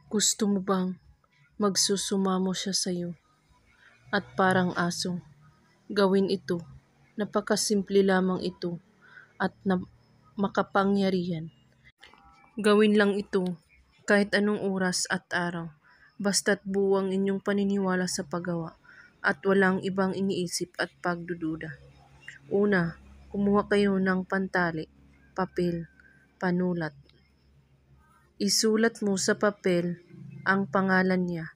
Gusto mo bang magsusumamo siya sa'yo at parang aso? Gawin ito. Napakasimple lamang ito at makapangyarihan. Gawin lang ito kahit anong oras at araw. Basta't buwang inyong paniniwala sa paggawa at walang ibang iniisip at pagdududa. Una, kumuha kayo ng pantali, papel, panulat. Isulat mo sa papel ang pangalan niya.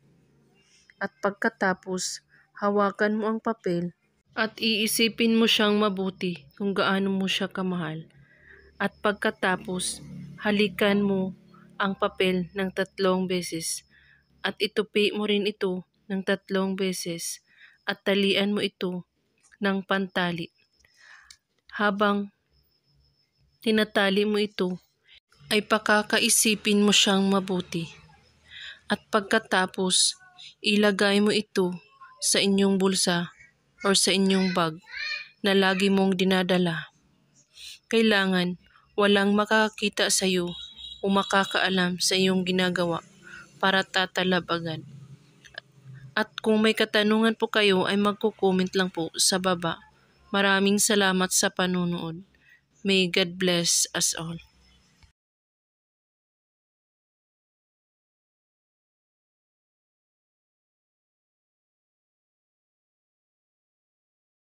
At pagkatapos, hawakan mo ang papel at iisipin mo siyang mabuti kung gaano mo siya kamahal. At pagkatapos, halikan mo ang papel ng 3 beses at itupi mo rin ito ng 3 beses at talian mo ito ng pantali. Habang tinatali mo ito, ay pakakaisipin mo siyang mabuti. At pagkatapos, ilagay mo ito sa inyong bulsa or sa inyong bag na lagi mong dinadala. Kailangan walang makakakita sa iyo o makakaalam sa iyong ginagawa para tatalab agad. At kung may katanungan po kayo ay magko-comment lang po sa baba. Maraming salamat sa panunood. May God bless us all.